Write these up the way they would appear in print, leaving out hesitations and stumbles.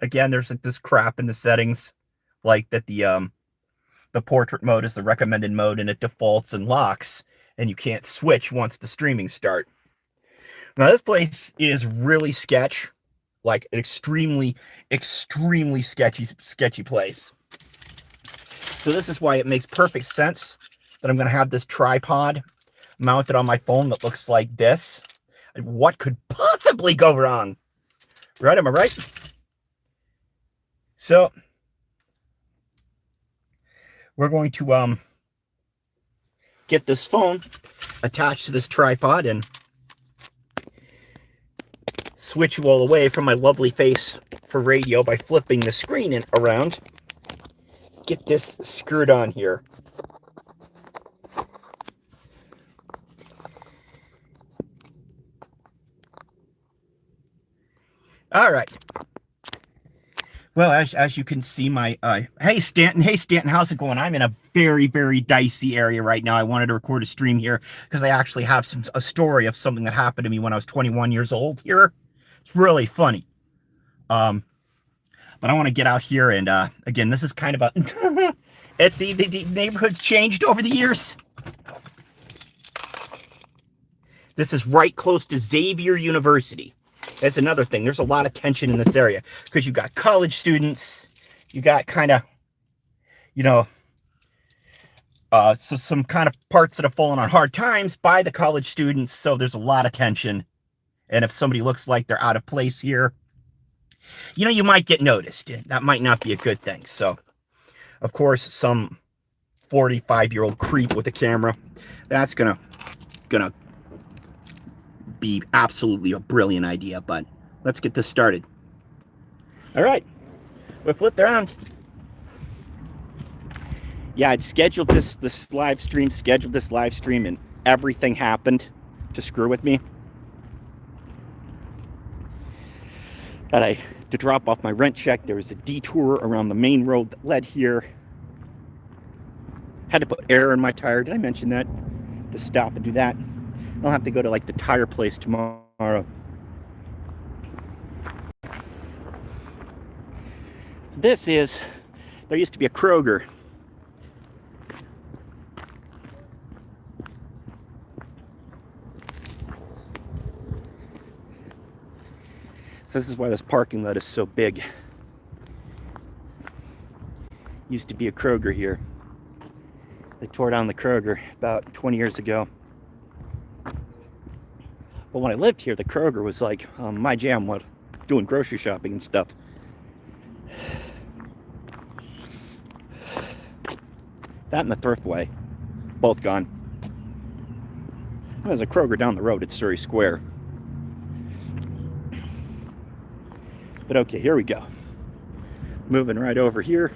Again, there's like this crap in the settings, like that the portrait mode is the recommended mode and it defaults and locks, and you can't switch once the streaming start. Now this place is really sketch, like an extremely sketchy place. So this is why it makes perfect sense that I'm going to have this tripod mounted on my phone that looks like this. What could possibly go wrong? Right? Am I right? So we're going to get this phone attached to this tripod and switch you all away from my lovely face for radio by flipping the screen around. Get this screwed on here. All right. Well, as you can see, my hey Stanton, how's it going? I'm in a very dicey area right now. I wanted to record a stream here because I actually have a story of something that happened to me when I was 21 years old here. It's really funny. But I want to get out here and again, this is kind of a the neighborhood's changed over the years. This is right close to Xavier University. That's another thing. There's a lot of tension in this area because you've got college students, you got kind of, so some kind of parts that have fallen on hard times by the college students. So there's a lot of tension. And if somebody looks like they're out of place here, you might get noticed. That might not be a good thing. So, of course, some 45-year-old creep with a camera, that's gonna be absolutely a brilliant idea, but let's get this started. All right, we flipped around. Yeah, I'd scheduled this live stream, and everything happened to screw with me. To drop off my rent check, there was a detour around the main road that led here. Had to put air in my tire. Did I mention that? To stop and do that. I'll have to go to like the tire place tomorrow. There used to be a Kroger. So this is why this parking lot is so big. Used to be a Kroger here. They tore down the Kroger about 20 years ago. But when I lived here, the Kroger was like my jam, doing grocery shopping and stuff. That and the Thriftway, both gone. There's a Kroger down the road at Surrey Square. But okay, here we go. Moving right over here.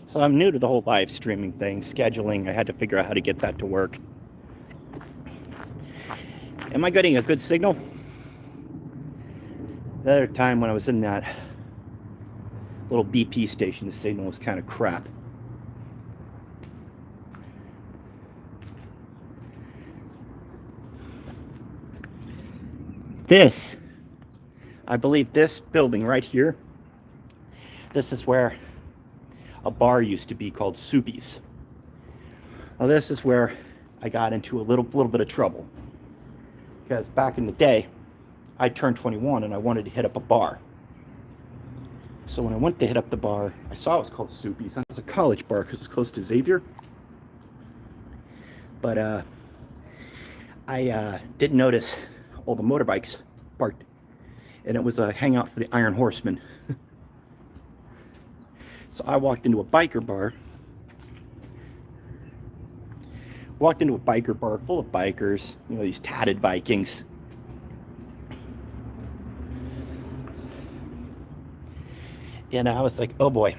So I'm new to the whole live streaming thing, scheduling. I had to figure out how to get that to work. Am I getting a good signal? The other time when I was in that little BP station, the signal was kind of crap. I believe this building right here, this is where a bar used to be called Soupy's. Now this is where I got into a little bit of trouble. Because back in the day, I turned 21 and I wanted to hit up a bar. So when I went to hit up the bar, I saw it was called Soupy's. It was a college bar because it's close to Xavier. But I didn't notice all the motorbikes parked. And it was a hangout for the Iron Horsemen. So I walked into a biker bar. Walked into a biker bar full of bikers, these tatted Vikings. And I was like, oh boy.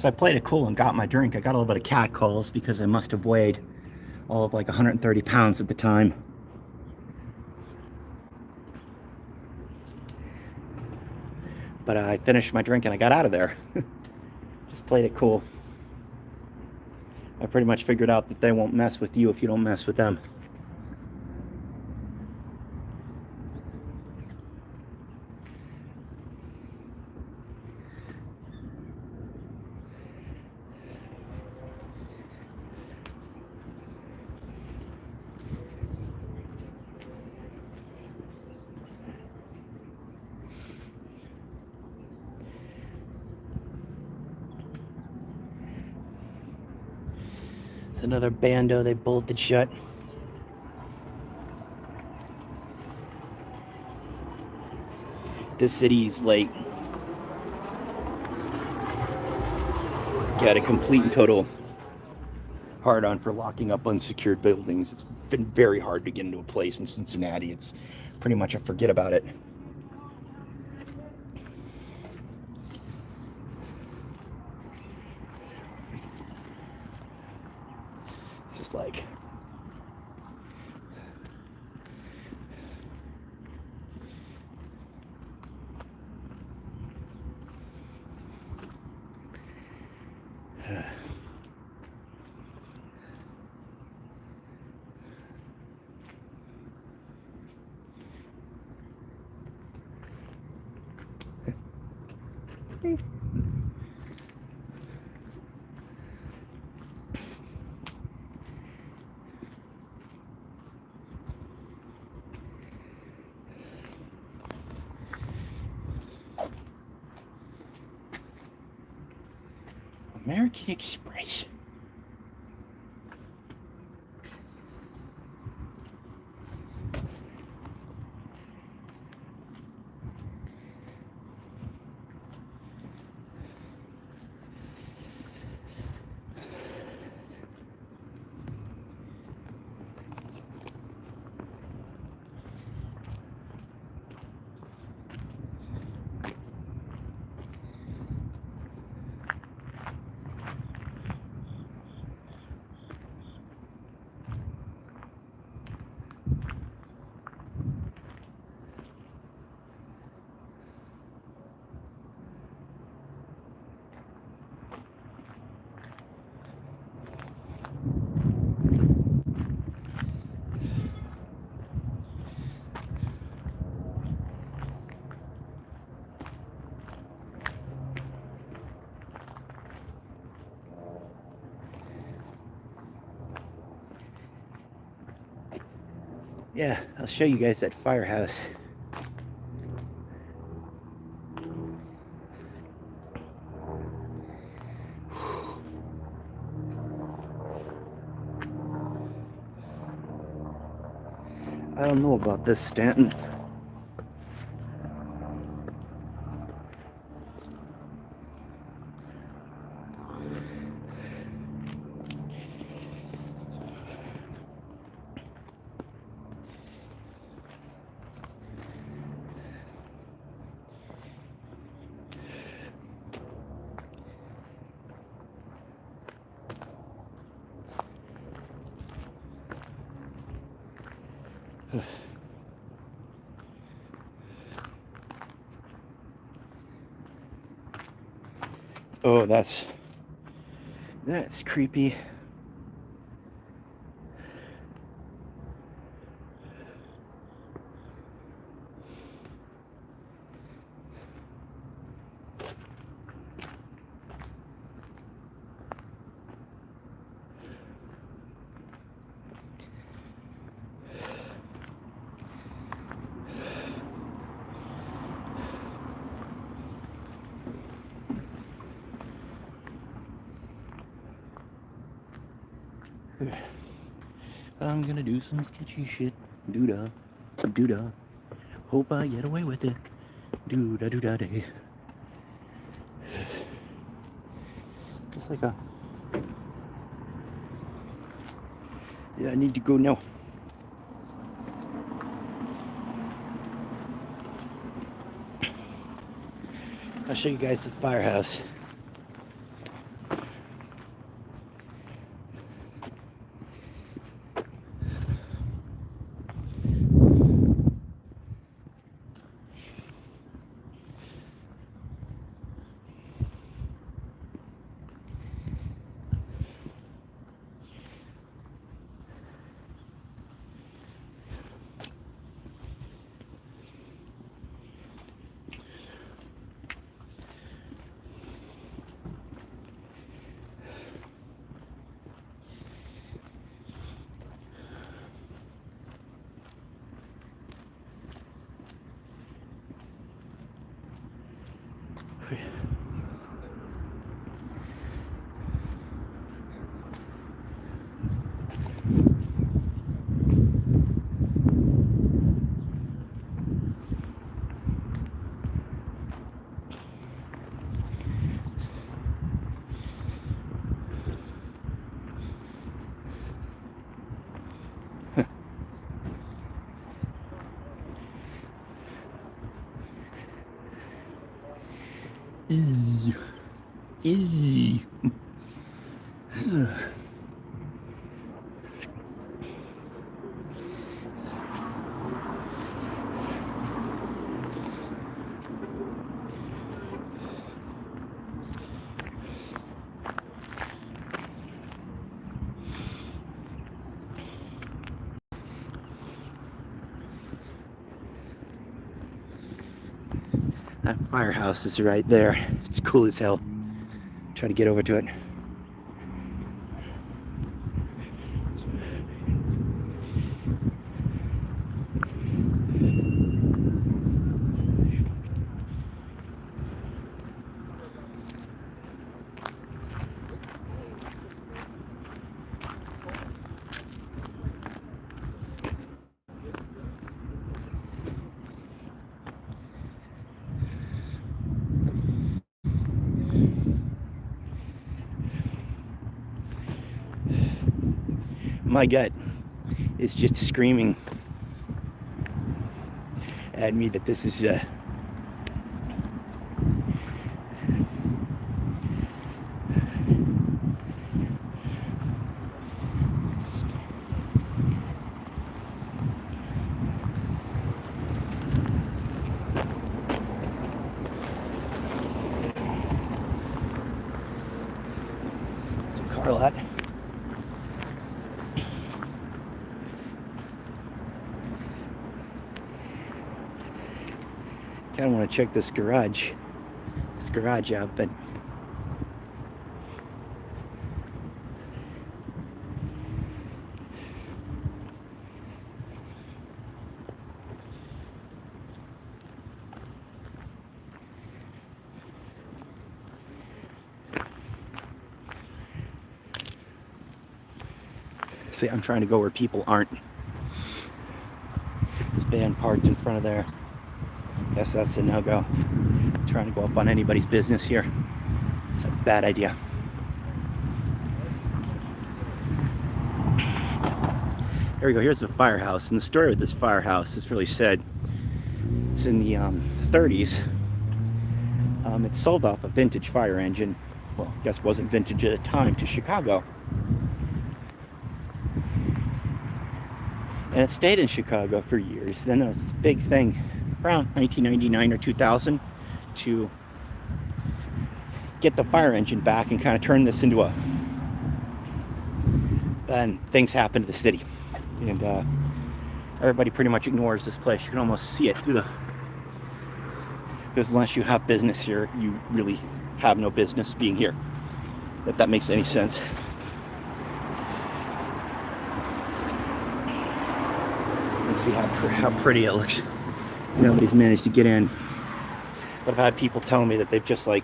So I played it cool and got my drink. I got a little bit of cat calls because I must have weighed all of like 130 pounds at the time. But I finished my drink and I got out of there. Just played it cool. I pretty much figured out that they won't mess with you if you don't mess with them. It's another bando they bolted shut. This city's like got a complete and total hard on for locking up unsecured buildings. It's been very hard to get into a place in Cincinnati. It's pretty much a forget about it. It's just like American Express. Yeah, I'll show you guys that firehouse. I don't know about this, Stanton. Oh, that's creepy. I'm gonna do some sketchy shit. Doo-dah. Doo-dah. Hope I get away with it. Doo-dah doo-dah day. It's like a... Yeah, I need to go now. I'll show you guys the firehouse. Eee. Eee. That firehouse is right there. It's cool as hell. Try to get over to it. My gut is just screaming at me that this is it's a car lot. Kind of want to check this garage out, but see, I'm trying to go where people aren't. This van parked in front of there. Guess that's a no-go. Trying to go up on anybody's business here. It's a bad idea. There we go. Here's the firehouse. And the story with this firehouse is really sad. It's in the 30s. It sold off a vintage fire engine. Well, I guess it wasn't vintage at the time, to Chicago. And it stayed in Chicago for years. Then there was this big thing around 1999 or 2000 to get the fire engine back and kind of turn this into a... And things happened to the city. And everybody pretty much ignores this place. You can almost see it through the... Because unless you have business here, you really have no business being here. If that makes any sense. Let's see how pretty it looks. Nobody's managed to get in. But I've had people telling me that they've just like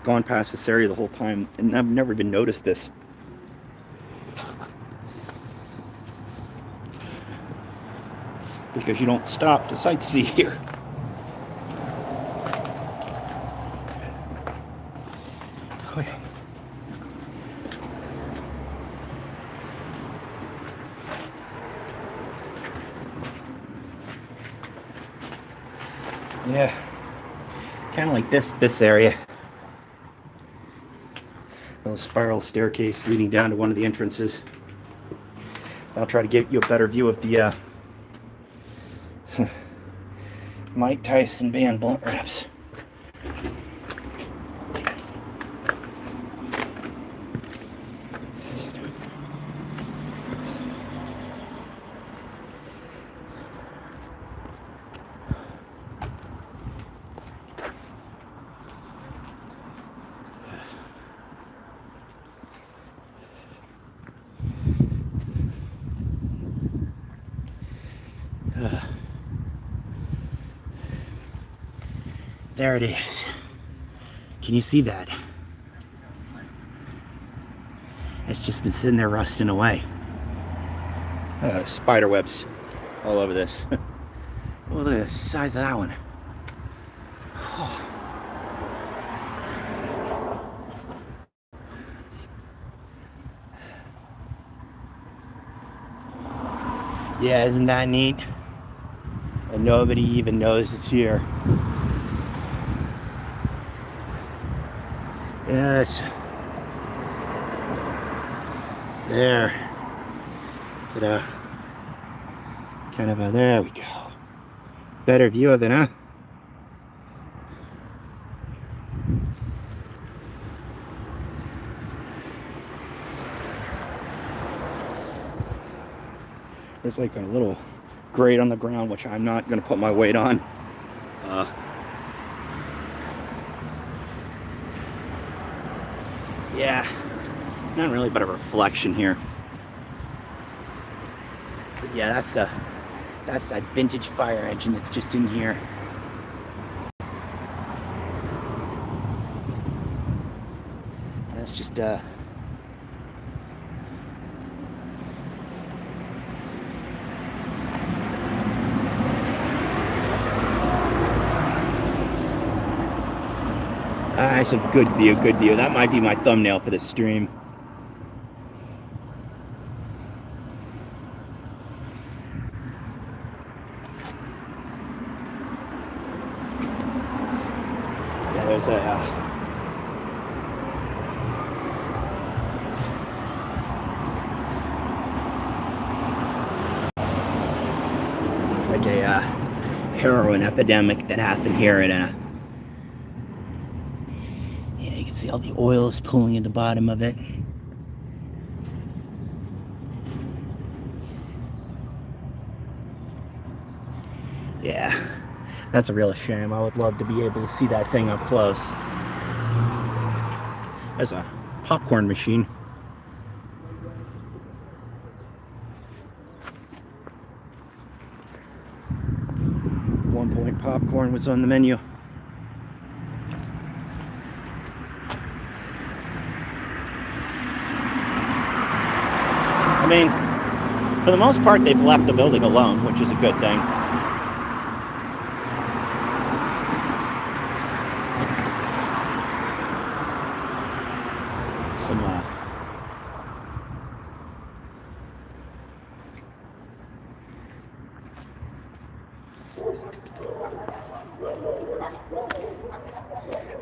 gone past this area the whole time, and I've never even noticed this. Because you don't stop to sightsee here. Oh, yeah. Yeah, kind of like this area. A little spiral staircase leading down to one of the entrances. I'll try to give you a better view of the Mike Tyson band blunt wraps. There it is. Can you see that? It's just been sitting there rusting away. Spider webs all over this. Oh, look at the size of that one. Oh. Yeah, isn't that neat? And nobody even knows it's here. Yes. There. Kind of there we go. Better view of it, huh? There's like a little grate on the ground, which I'm not going to put my weight on. Yeah, not really, but a reflection here. But yeah, that's that vintage fire engine that's just in here. And that's just that's a good view, good view. That might be my thumbnail for this stream. Yeah, there's like a heroin epidemic that happened here in see all the oil is pooling at the bottom of it. Yeah, that's a real shame. I would love to be able to see that thing up close. There's a popcorn machine. One point popcorn was on the menu. I mean, for the most part, they've left the building alone, which is a good thing.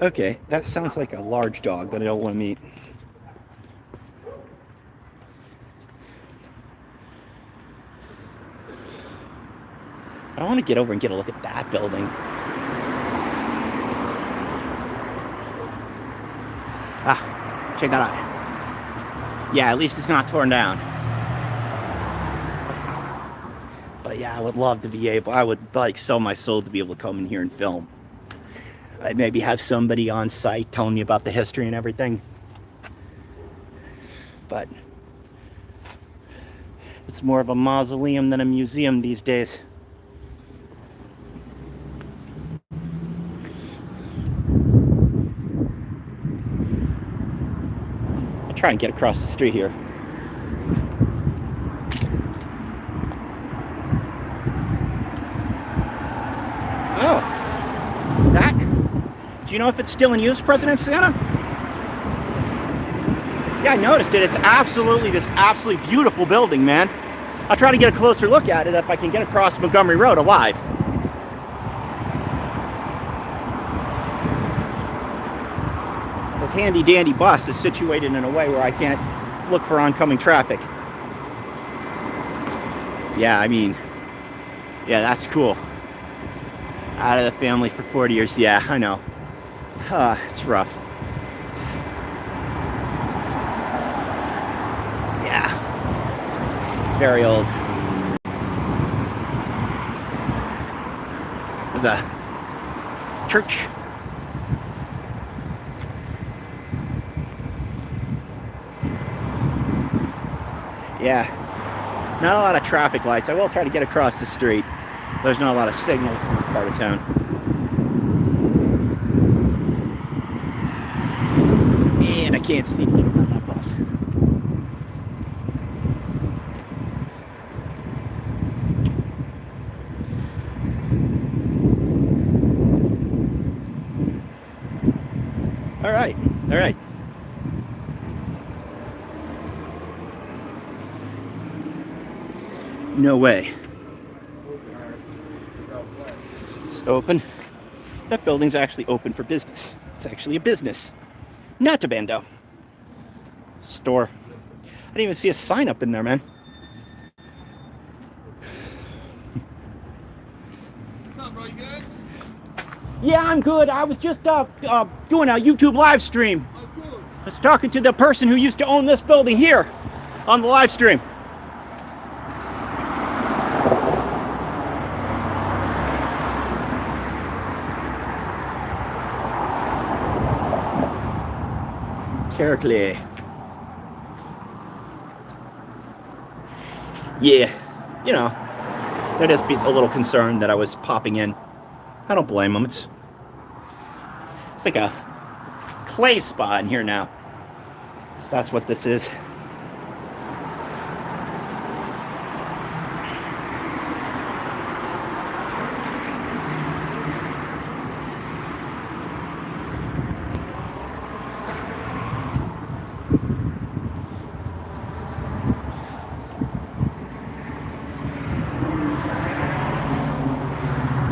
Okay, that sounds like a large dog that I don't want to meet. I want to get over and get a look at that building. Ah, check that out. Yeah, at least it's not torn down. But yeah, I would love to be able, I would like sell my soul to be able to come in here and film. I'd maybe have somebody on site telling me about the history and everything. But it's more of a mausoleum than a museum these days. I'll try and get across the street here. Oh, that. Do you know if it's still in use, President Santa? Yeah, I noticed it. It's absolutely this absolutely beautiful building, man. I'll try to get a closer look at it if I can get across Montgomery Road alive. This handy dandy bus is situated in a way where I can't look for oncoming traffic. Yeah, I mean, yeah, that's cool. Out of the family for 40 years. Yeah, I know. It's rough. Yeah. Very old. There's a church. Yeah. Not a lot of traffic lights. I will try to get across the street. There's not a lot of signals in this part of town. can't see to get around that bus. All right, all right. No way. It's open. That building's actually open for business. It's actually a business, not a bando. Store. I didn't even see a sign up in there, man. What's up, bro? You good? Yeah, I'm good. I was just doing a YouTube live stream. Oh, cool. I was talking to the person who used to own this building here on the live stream. Carefully. Yeah, you know, they're just a little concerned that I was popping in. I don't blame them. It's like a clay spa in here now. So that's what this is.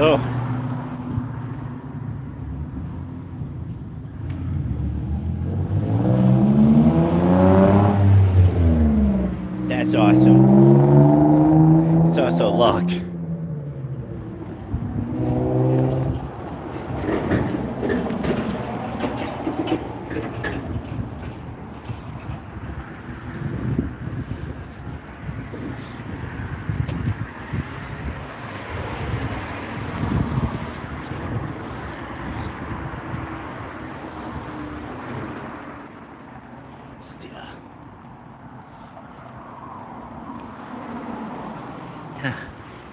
Oh. That's awesome. It's also locked.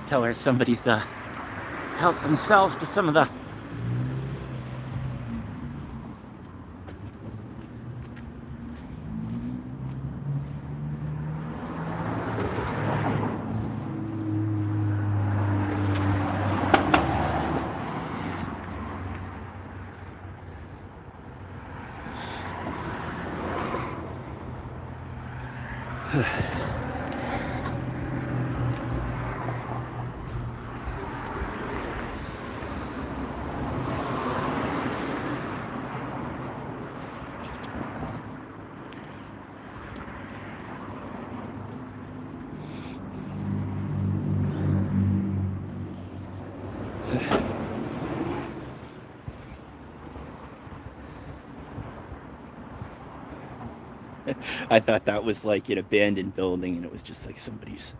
Tell her somebody's helped themselves to some of the I thought that was like an abandoned building, and it was just like somebody's.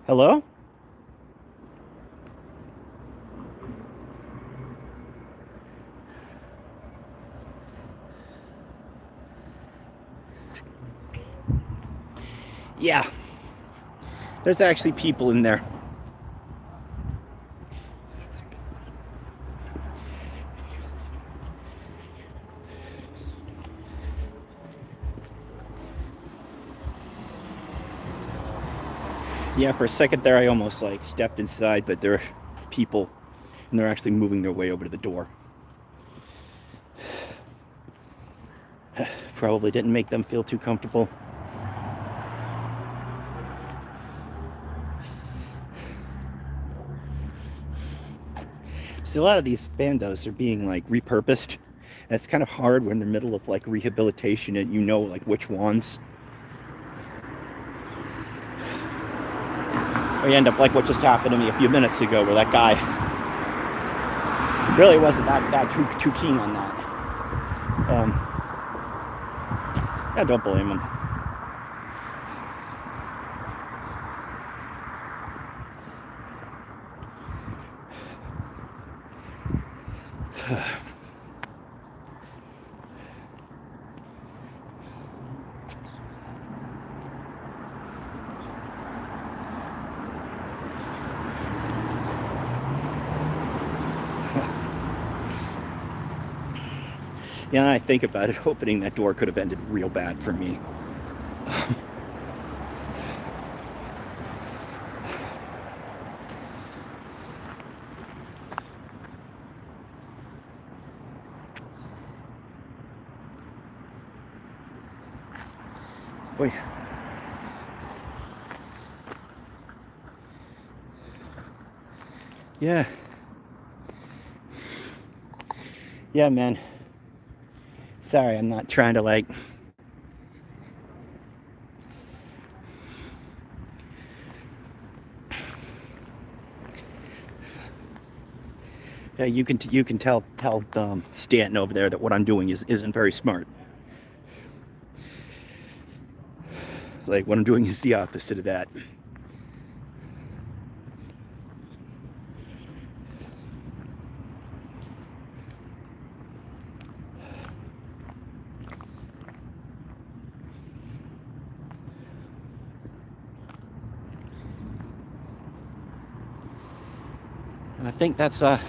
Hello? Yeah. There's actually people in there. Yeah, for a second there I almost like stepped inside, but there are people and they're actually moving their way over to the door. Probably didn't make them feel too comfortable. See, a lot of these bandos are being like repurposed. And it's kind of hard when they're in the middle of like rehabilitation and you know like which ones. Or you end up like what just happened to me a few minutes ago, where that guy really wasn't that too keen on that. Yeah, don't blame him. Yeah, I think about it, opening that door could have ended real bad for me. Boy. Yeah. Yeah, man. Sorry, I'm not trying to like... Yeah, you can tell Stanton over there that what I'm doing isn't very smart. Like, what I'm doing is the opposite of that. And I think that's damn,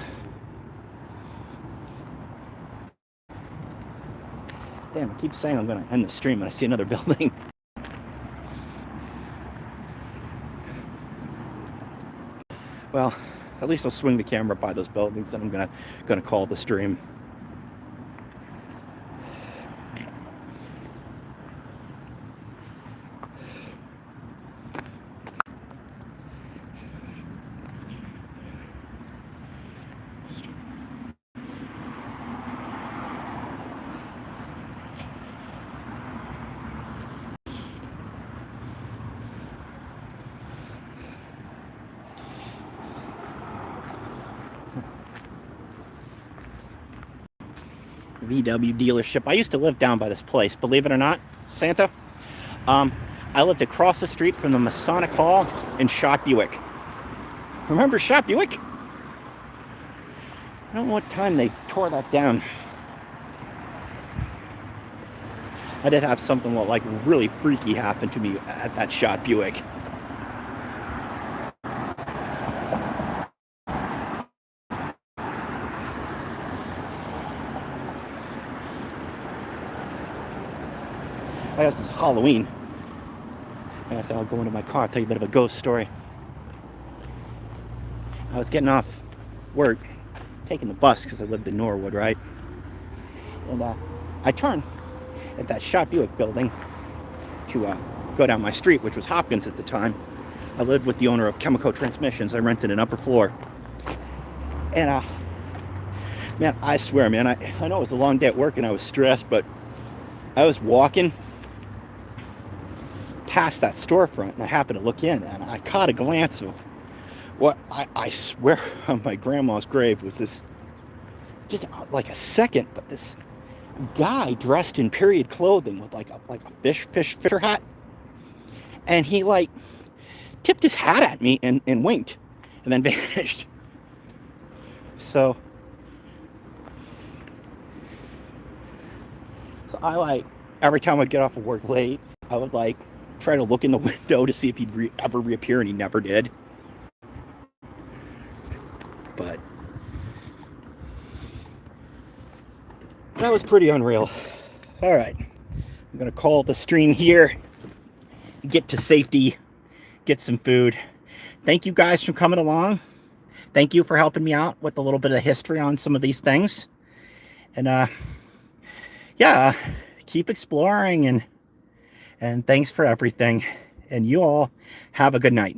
I keep saying I'm gonna end the stream and I see another building. Well, at least I'll swing the camera by those buildings, and I'm gonna call the stream. VW dealership. I used to live down by this place, believe it or not, Santa. I lived across the street from the Masonic Hall in Shot Buick. Remember Shot Buick? I don't know what time they tore that down. I did have something like really freaky happen to me at that Shot Buick. I guess it's Halloween. I guess I'll go into my car, tell you a bit of a ghost story. I was getting off work, taking the bus because I lived in Norwood, right? And I turned at that Shot Buick building to go down my street, which was Hopkins at the time. I lived with the owner of Chemical Transmissions. I rented an upper floor. And man, I swear, man, I know it was a long day at work and I was stressed, but I was walking past that storefront and I happened to look in and I caught a glance of what I swear on my grandma's grave was this, just like a second, but this guy dressed in period clothing with like a fisher hat, and he like tipped his hat at me and winked and then vanished. So I like, every time I'd get off of work late, I would like try to look in the window to see if he'd ever reappear, and he never did. But that was pretty unreal. All right, I'm gonna call the stream here, get to safety, get some food. Thank you guys for coming along. Thank you for helping me out with a little bit of history on some of these things. And yeah, keep exploring, and thanks for everything. And you all have a good night.